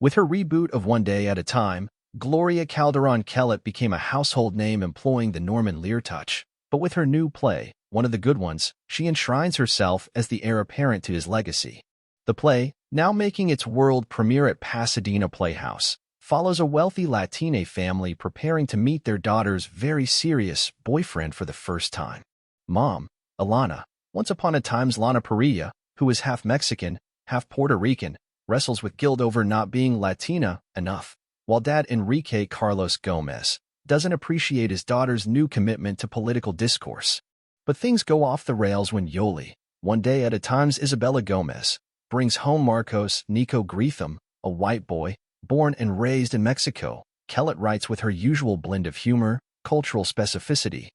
With her reboot of One Day at a Time, Gloria Calderon-Kellett became a household name employing the Norman Lear touch. But with her new play, One of the Good Ones, she enshrines herself as the heir apparent to his legacy. The play, now making its world premiere at Pasadena Playhouse, follows a wealthy Latina family preparing to meet their daughter's very serious boyfriend for the first time. Mom, Alana, once upon a time's Lana Parrilla, who is half Mexican, half Puerto Rican, wrestles with guilt over not being Latina enough, while Dad Enrique Carlos Gomez doesn't appreciate his daughter's new commitment to political discourse. But things go off the rails when Yoli, One Day at a Time's Isabella Gomez, brings home Marcos Nico Greetham, a white boy, born and raised in Mexico. Kellett writes with her usual blend of humor, cultural specificity,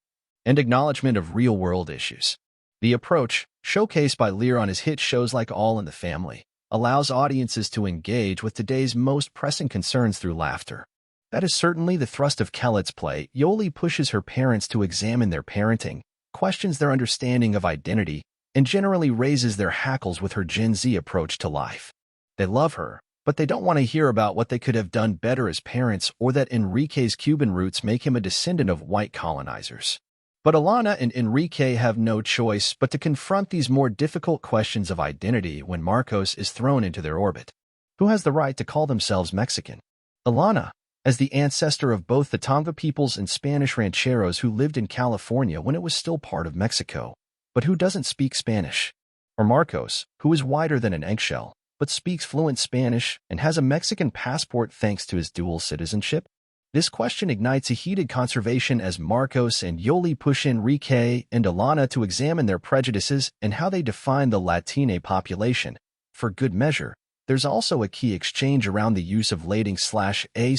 and acknowledgement of real-world issues. The approach, showcased by Lear on his hit shows like All in the Family, allows audiences to engage with today's most pressing concerns through laughter. That is certainly the thrust of Kellett's play. Yoli pushes her parents to examine their parenting, questions their understanding of identity, and generally raises their hackles with her Gen Z approach to life. They love her, but they don't want to hear about what they could have done better as parents or that Enrique's Cuban roots make him a descendant of white colonizers. But Alana and Enrique have no choice but to confront these more difficult questions of identity when Marcos is thrown into their orbit. Who has the right to call themselves Mexican? Alana, as the ancestor of both the Tonga peoples and Spanish rancheros who lived in California when it was still part of Mexico, but who doesn't speak Spanish? Or Marcos, who is whiter than an eggshell, but speaks fluent Spanish and has a Mexican passport thanks to his dual citizenship? This question ignites a heated conversation as Marcos and Yoli push Enrique and Alana to examine their prejudices and how they define the Latina population. For good measure, there's also a key exchange around the use of lading/a/o/e.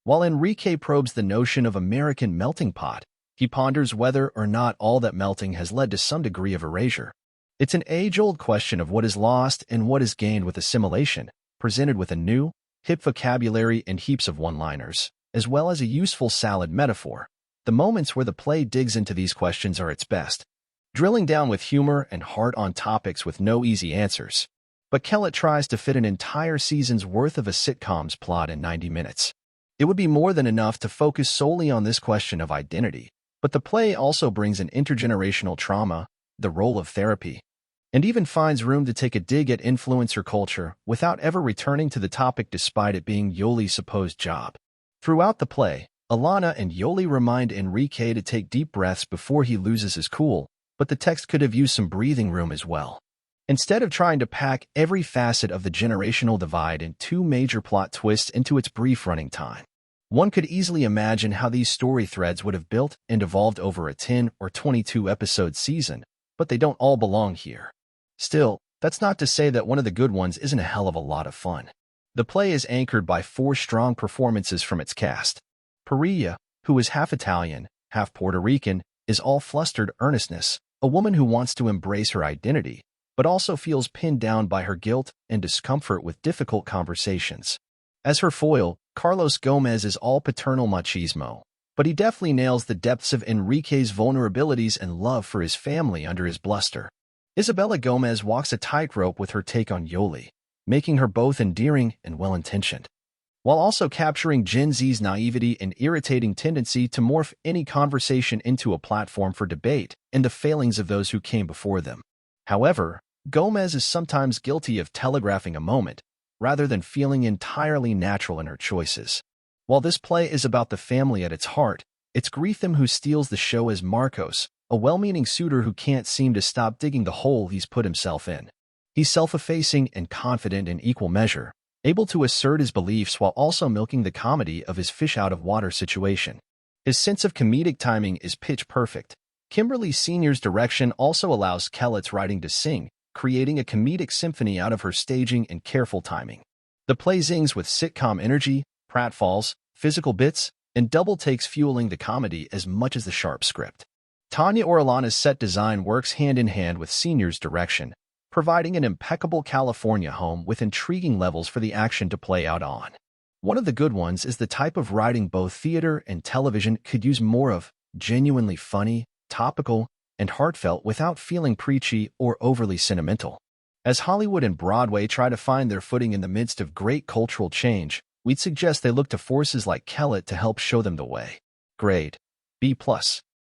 While Enrique probes the notion of American melting pot, he ponders whether or not all that melting has led to some degree of erasure. It's an age-old question of what is lost and what is gained with assimilation, presented with a new, hip vocabulary and heaps of one-liners, as well as a useful salad metaphor. The moments where the play digs into these questions are its best, drilling down with humor and heart on topics with no easy answers. But Kellett tries to fit an entire season's worth of a sitcom's plot in 90 minutes. It would be more than enough to focus solely on this question of identity, but the play also brings an intergenerational trauma, the role of therapy, and even finds room to take a dig at influencer culture without ever returning to the topic despite it being Yoli's supposed job. Throughout the play, Alana and Yoli remind Enrique to take deep breaths before he loses his cool, but the text could have used some breathing room as well. Instead of trying to pack every facet of the generational divide and two major plot twists into its brief running time, one could easily imagine how these story threads would have built and evolved over a 10 or 22-episode season, but they don't all belong here. Still, that's not to say that One of the Good Ones isn't a hell of a lot of fun. The play is anchored by 4 strong performances from its cast. Parrilla, who is half Italian, half Puerto Rican, is all flustered earnestness, a woman who wants to embrace her identity, but also feels pinned down by her guilt and discomfort with difficult conversations. As her foil, Carlos Gomez is all paternal machismo, but he deftly nails the depths of Enrique's vulnerabilities and love for his family under his bluster. Isabella Gomez walks a tightrope with her take on Yoli, making her both endearing and well-intentioned, while also capturing Gen Z's naivety and irritating tendency to morph any conversation into a platform for debate and the failings of those who came before them. However, Gomez is sometimes guilty of telegraphing a moment, rather than feeling entirely natural in her choices. While this play is about the family at its heart, it's Greetham who steals the show as Marcos, a well-meaning suitor who can't seem to stop digging the hole he's put himself in. He's self-effacing and confident in equal measure, able to assert his beliefs while also milking the comedy of his fish-out-of-water situation. His sense of comedic timing is pitch perfect. Kimberly Sr.'s direction also allows Kellett's writing to sing, creating a comedic symphony out of her staging and careful timing. The play zings with sitcom energy, pratfalls, physical bits, and double takes fueling the comedy as much as the sharp script. Tanya Orellana's set design works hand-in-hand with Senior's direction, providing an impeccable California home with intriguing levels for the action to play out on. One of the Good Ones is the type of writing both theater and television could use more of, genuinely funny, topical, and heartfelt without feeling preachy or overly sentimental. As Hollywood and Broadway try to find their footing in the midst of great cultural change, we'd suggest they look to forces like Kellett to help show them the way. Grade B+.